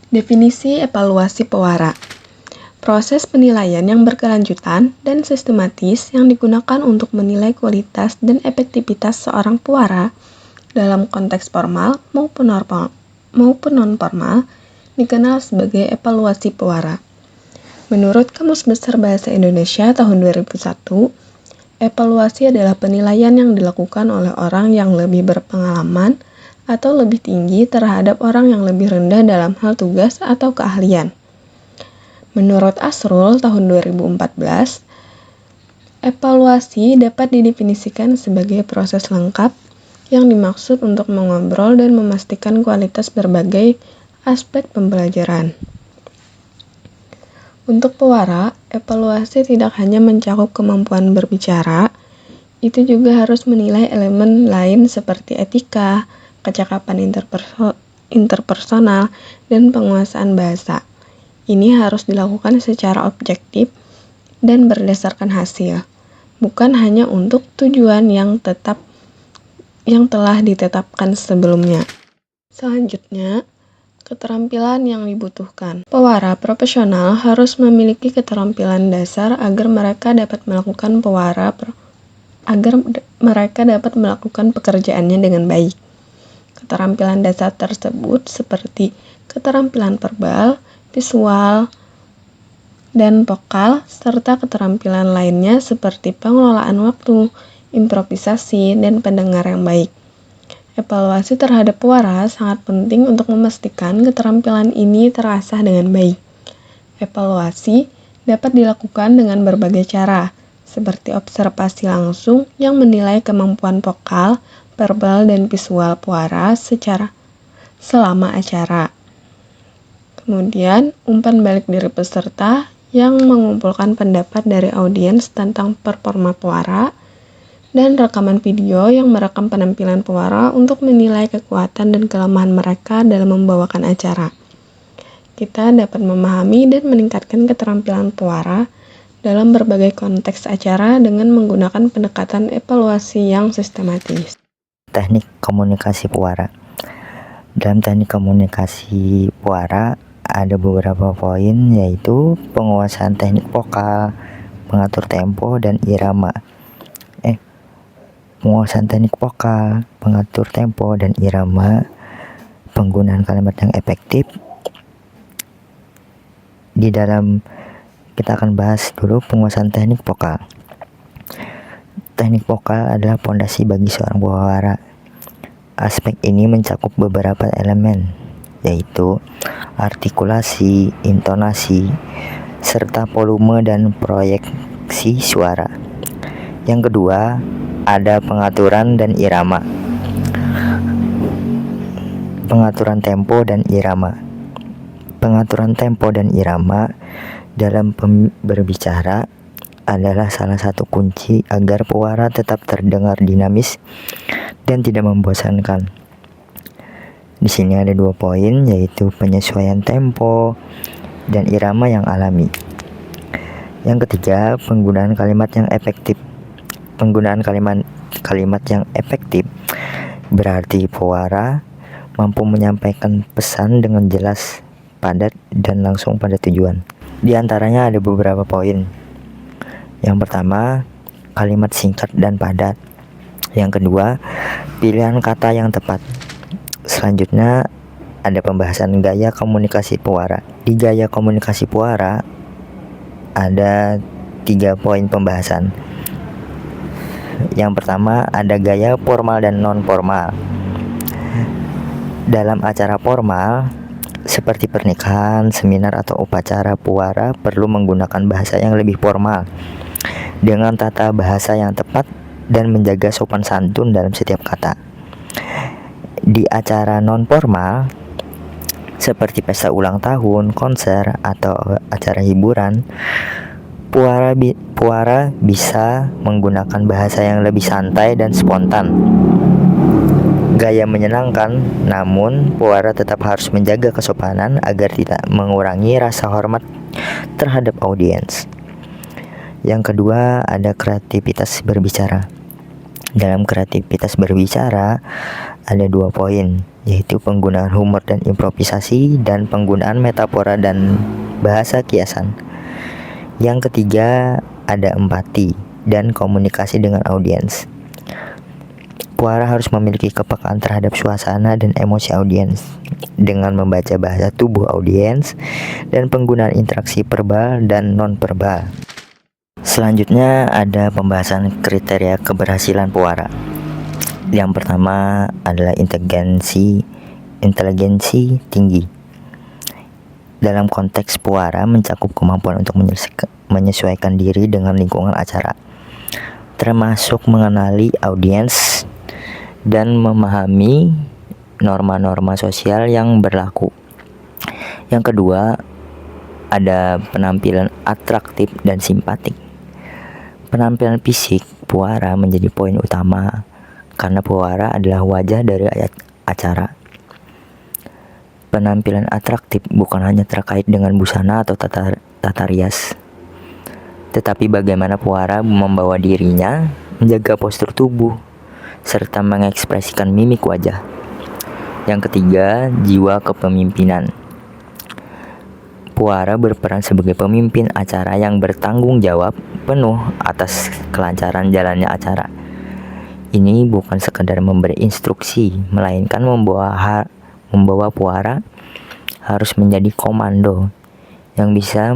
Definisi evaluasi pewara. Proses penilaian yang berkelanjutan dan sistematis yang digunakan untuk menilai kualitas dan efektivitas seorang pewara dalam konteks formal maupun non-formal dikenal sebagai evaluasi pewara. Menurut Kamus Besar Bahasa Indonesia tahun 2001, evaluasi adalah penilaian yang dilakukan oleh orang yang lebih berpengalaman atau lebih tinggi terhadap orang yang lebih rendah dalam hal tugas atau keahlian. Menurut Asrul tahun 2014, evaluasi dapat didefinisikan sebagai proses lengkap yang dimaksud untuk mengontrol dan memastikan kualitas berbagai aspek pembelajaran. Untuk pewara, evaluasi tidak hanya mencakup kemampuan berbicara, itu juga harus menilai elemen lain seperti etika, kecakapan interpersonal, dan penguasaan bahasa. Ini harus dilakukan secara objektif dan berdasarkan hasil, bukan hanya untuk tujuan yang telah ditetapkan sebelumnya. Selanjutnya, keterampilan yang dibutuhkan. Pewara profesional harus memiliki keterampilan dasar agar mereka dapat melakukan pekerjaannya dengan baik. Keterampilan dasar tersebut seperti keterampilan verbal, visual, dan vokal, serta keterampilan lainnya seperti pengelolaan waktu, improvisasi, dan pendengar yang baik. Evaluasi terhadap pewara sangat penting untuk memastikan keterampilan ini terasah dengan baik. Evaluasi dapat dilakukan dengan berbagai cara, seperti observasi langsung yang menilai kemampuan vokal, verbal, dan visual pewara selama acara. Kemudian, umpan balik dari peserta yang mengumpulkan pendapat dari audiens tentang performa pewara, dan rekaman video yang merekam penampilan pewara untuk menilai kekuatan dan kelemahan mereka dalam membawakan acara. Kita dapat memahami dan meningkatkan keterampilan pewara dalam berbagai konteks acara dengan menggunakan pendekatan evaluasi yang sistematis. Teknik komunikasi pewara. Dalam teknik komunikasi pewara ada beberapa poin, yaitu penguasaan teknik vokal, mengatur tempo dan irama. Penguasaan teknik vokal, mengatur tempo dan irama, penggunaan kalimat yang efektif. Di dalam kita akan bahas dulu penguasaan teknik vokal. Teknik vokal adalah fondasi bagi seorang pewara. Aspek ini mencakup beberapa elemen, yaitu artikulasi, intonasi, serta volume dan proyeksi suara. Yang kedua, ada pengaturan dan irama. Pengaturan tempo dan irama. Pengaturan tempo dan irama dalam berbicara adalah salah satu kunci agar pewara tetap terdengar dinamis dan tidak membosankan. Di sini ada 2 poin, yaitu penyesuaian tempo dan irama yang alami. Yang ketiga, penggunaan kalimat yang efektif. Penggunaan kalimat yang efektif berarti pewara mampu menyampaikan pesan dengan jelas, padat, dan langsung pada tujuan. Di antaranya ada beberapa poin. Yang pertama, kalimat singkat dan padat. Yang kedua, pilihan kata yang tepat. Selanjutnya ada pembahasan gaya komunikasi pewara. Di gaya komunikasi pewara ada 3 poin pembahasan. Yang pertama ada gaya formal dan non-formal. Dalam acara formal seperti pernikahan, seminar, atau upacara, pewara perlu menggunakan bahasa yang lebih formal dengan tata bahasa yang tepat dan menjaga sopan santun dalam setiap kata. Di acara non-formal seperti pesta ulang tahun, konser, atau acara hiburan, pewara bisa menggunakan bahasa yang lebih santai dan spontan. Gaya menyenangkan, namun pewara tetap harus menjaga kesopanan agar tidak mengurangi rasa hormat terhadap audiens. Yang kedua, ada kreativitas berbicara. Dalam kreativitas berbicara, ada 2 poin, yaitu penggunaan humor dan improvisasi, dan penggunaan metafora dan bahasa kiasan. Yang ketiga, ada empati dan komunikasi dengan audiens. Puara harus memiliki kepekaan terhadap suasana dan emosi audiens dengan membaca bahasa tubuh audiens dan penggunaan interaksi verbal dan non-verbal. Selanjutnya ada pembahasan kriteria keberhasilan puara. Yang pertama adalah inteligensi tinggi. Dalam konteks puara mencakup kemampuan untuk menyesuaikan diri dengan lingkungan acara, termasuk mengenali audiens dan memahami norma-norma sosial yang berlaku. Yang kedua, ada penampilan atraktif dan simpatik. Penampilan fisik puara menjadi poin utama karena puara adalah wajah dari acara. Penampilan atraktif bukan hanya terkait dengan busana atau tata rias, tetapi bagaimana puara membawa dirinya, menjaga postur tubuh, serta mengekspresikan mimik wajah. Yang ketiga, jiwa kepemimpinan. Puara berperan sebagai pemimpin acara yang bertanggung jawab penuh atas kelancaran jalannya acara. Ini bukan sekadar memberi instruksi, melainkan membawa puara harus menjadi komando yang bisa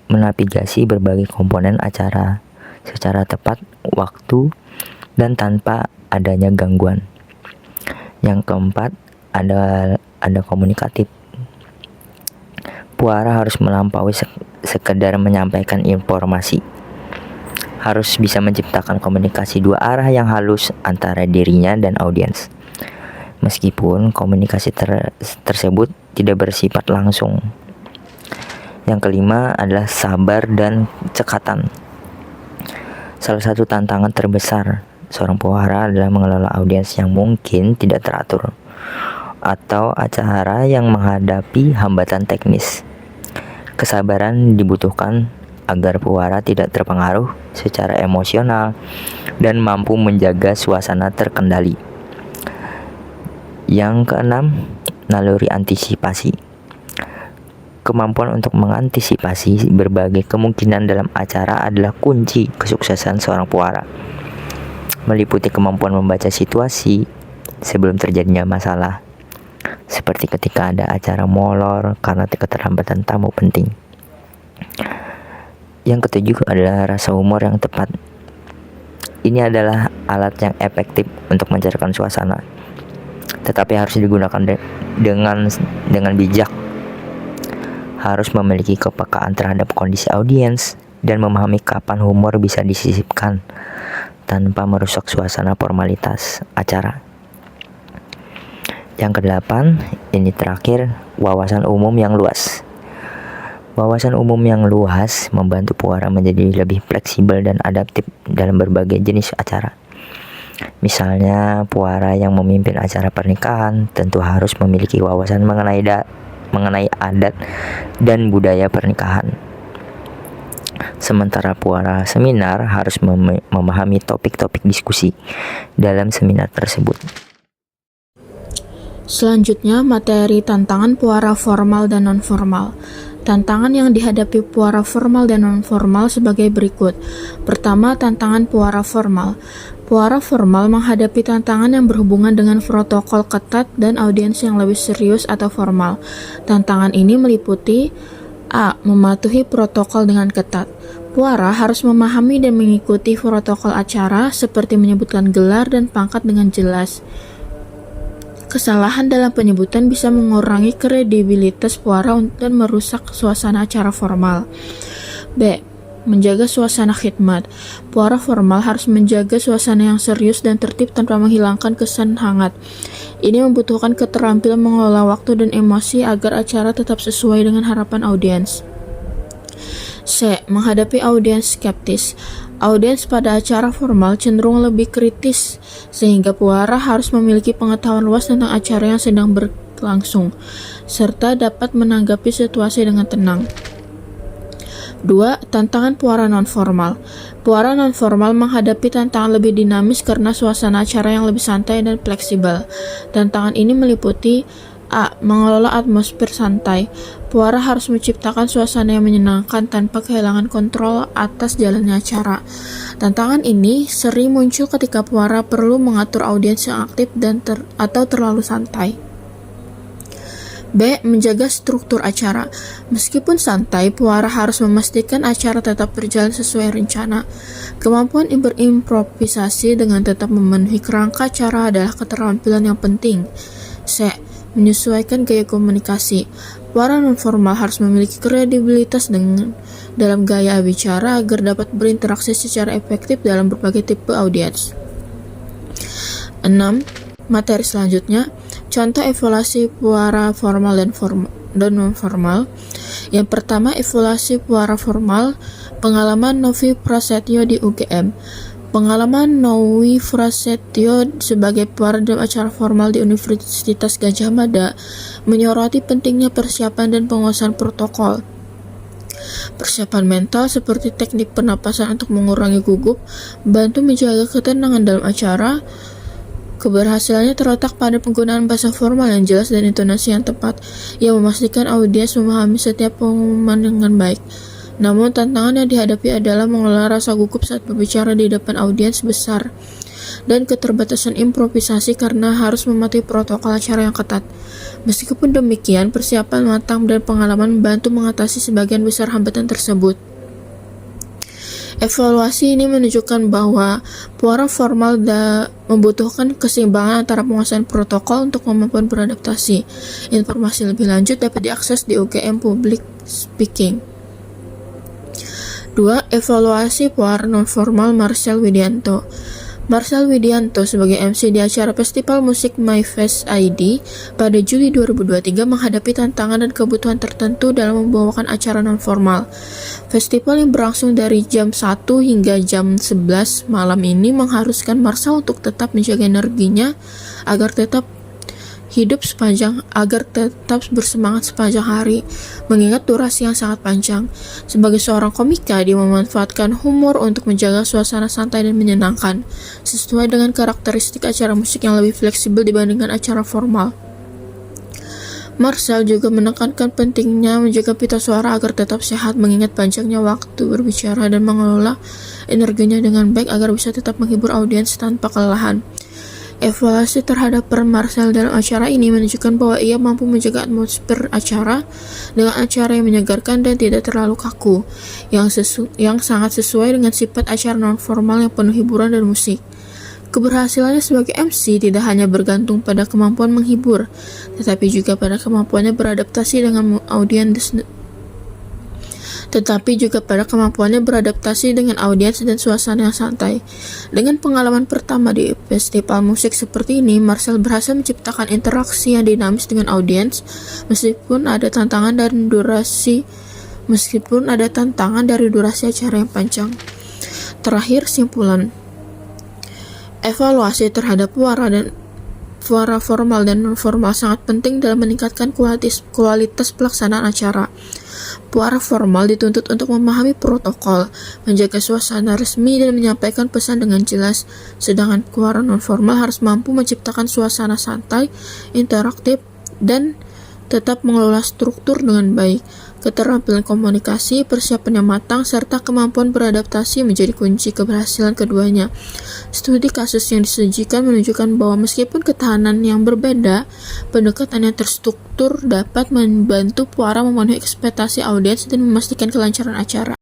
menavigasi berbagai komponen acara secara tepat waktu dan tanpa adanya gangguan. Yang keempat, ada komunikatif. Puara harus melampaui sekedar menyampaikan informasi. Harus bisa menciptakan komunikasi 2 arah yang halus antara dirinya dan audiens. Meskipun komunikasi tersebut tidak bersifat langsung. Yang kelima adalah sabar dan cekatan. Salah satu tantangan terbesar seorang puara adalah mengelola audiens yang mungkin tidak teratur, atau acara yang menghadapi hambatan teknis. Kesabaran dibutuhkan agar puara tidak terpengaruh secara emosional dan mampu menjaga suasana terkendali. Yang keenam, naluri antisipasi. Kemampuan untuk mengantisipasi berbagai kemungkinan dalam acara adalah kunci kesuksesan seorang puara. Meliputi kemampuan membaca situasi sebelum terjadinya masalah, seperti ketika ada acara molor karena keterlambatan tamu penting. Yang ketujuh adalah rasa humor yang tepat. Ini adalah alat yang efektif untuk mencairkan suasana, tetapi harus digunakan dengan bijak. Harus memiliki kepekaan terhadap kondisi audiens dan memahami kapan humor bisa disisipkan tanpa merusak suasana formalitas acara. Yang kedelapan, ini terakhir, wawasan umum yang luas. Wawasan umum yang luas membantu puara menjadi lebih fleksibel dan adaptif dalam berbagai jenis acara. Misalnya, puara yang memimpin acara pernikahan tentu harus memiliki wawasan mengenai adat dan budaya pernikahan. Sementara puara seminar harus memahami topik-topik diskusi dalam seminar tersebut. Selanjutnya, materi tantangan puara formal dan non-formal. Tantangan yang dihadapi puara formal dan non-formal sebagai berikut. Pertama, tantangan puara formal. Puara formal menghadapi tantangan yang berhubungan dengan protokol ketat dan audiens yang lebih serius atau formal. Tantangan ini meliputi A. Mematuhi protokol dengan ketat. Puara harus memahami dan mengikuti protokol acara seperti menyebutkan gelar dan pangkat dengan jelas. Kesalahan dalam penyebutan bisa mengurangi kredibilitas puara dan merusak suasana acara formal. B. Menjaga suasana khidmat. Puara formal harus menjaga suasana yang serius dan tertib tanpa menghilangkan kesan hangat. Ini membutuhkan keterampilan mengelola waktu dan emosi agar acara tetap sesuai dengan harapan audiens. C. Menghadapi audiens skeptis. Audiens pada acara formal cenderung lebih kritis, sehingga puara harus memiliki pengetahuan luas tentang acara yang sedang berlangsung, serta dapat menanggapi situasi dengan tenang. 2. Tantangan puara non-formal. Puara non-formal menghadapi tantangan lebih dinamis karena suasana acara yang lebih santai dan fleksibel. Tantangan ini meliputi A. Mengelola atmosfer santai. Puara harus menciptakan suasana yang menyenangkan tanpa kehilangan kontrol atas jalannya acara. Tantangan ini sering muncul ketika puara perlu mengatur audiens yang aktif dan atau terlalu santai. B. Menjaga struktur acara. Meskipun santai, puara harus memastikan acara tetap berjalan sesuai rencana. Kemampuan berimprovisasi dengan tetap memenuhi kerangka acara adalah keterampilan yang penting. C. Menyesuaikan gaya komunikasi. Puara non-formal harus memiliki kredibilitas dalam gaya bicara agar dapat berinteraksi secara efektif dalam berbagai tipe audiens. 6. Materi selanjutnya, contoh evaluasi puara formal dan non-formal. Yang pertama, evaluasi puara formal, pengalaman Novi Prasetyo di UGM. Pengalaman Novi Prasetyo sebagai puara dalam acara formal di Universitas Gadjah Mada menyoroti pentingnya persiapan dan penguasaan protokol. Persiapan mental seperti teknik pernapasan untuk mengurangi gugup, bantu menjaga ketenangan dalam acara. Keberhasilannya terletak pada penggunaan bahasa formal yang jelas dan intonasi yang tepat, yang memastikan audiens memahami setiap pengumuman dengan baik. Namun, tantangan yang dihadapi adalah mengelola rasa gugup saat berbicara di depan audiens besar, dan keterbatasan improvisasi karena harus mematuhi protokol acara yang ketat. Meskipun demikian, persiapan matang dan pengalaman membantu mengatasi sebagian besar hambatan tersebut. Evaluasi ini menunjukkan bahwa puara formal membutuhkan keseimbangan antara penguasaan protokol untuk kemampuan beradaptasi. Informasi lebih lanjut dapat diakses di UGM Public Speaking. 2. Evaluasi puara non-formal Marcel Widianto. Marcel Widianto sebagai MC di acara Festival Musik My Fest ID pada Juli 2023 menghadapi tantangan dan kebutuhan tertentu dalam membawakan acara non-formal. Festival yang berlangsung dari jam 1 hingga jam 11 malam ini mengharuskan Marcel untuk tetap menjaga energinya agar tetap bersemangat sepanjang hari, mengingat durasi yang sangat panjang. Sebagai seorang komika, dia memanfaatkan humor untuk menjaga suasana santai dan menyenangkan, sesuai dengan karakteristik acara musik yang lebih fleksibel dibandingkan acara formal. Marcel juga menekankan pentingnya menjaga pita suara agar tetap sehat, mengingat panjangnya waktu berbicara dan mengelola energinya dengan baik agar bisa tetap menghibur audiens tanpa kelelahan. Evaluasi terhadap peran Marcel dalam acara ini menunjukkan bahwa ia mampu menjaga atmosfer acara dengan acara yang menyegarkan dan tidak terlalu kaku, yang sangat sesuai dengan sifat acara non-formal yang penuh hiburan dan musik. Keberhasilannya sebagai MC tidak hanya bergantung pada kemampuan menghibur, tetapi juga pada kemampuannya beradaptasi dengan audiens dan suasana yang santai. Dengan pengalaman pertama di festival musik seperti ini, Marcel berhasil menciptakan interaksi yang dinamis dengan audiens meskipun ada tantangan dari durasi acara yang panjang. Terakhir, simpulan. Evaluasi terhadap puara formal dan non-formal sangat penting dalam meningkatkan kualitas pelaksanaan acara. Puara formal dituntut untuk memahami protokol, menjaga suasana resmi, dan menyampaikan pesan dengan jelas, sedangkan puara non-formal harus mampu menciptakan suasana santai, interaktif, dan tetap mengelola struktur dengan baik. Keterampilan komunikasi, persiapan yang matang, serta kemampuan beradaptasi menjadi kunci keberhasilan keduanya. Studi kasus yang disajikan menunjukkan bahwa meskipun ketahanan yang berbeda, pendekatan yang terstruktur dapat membantu puara memenuhi ekspektasi audiens dan memastikan kelancaran acara.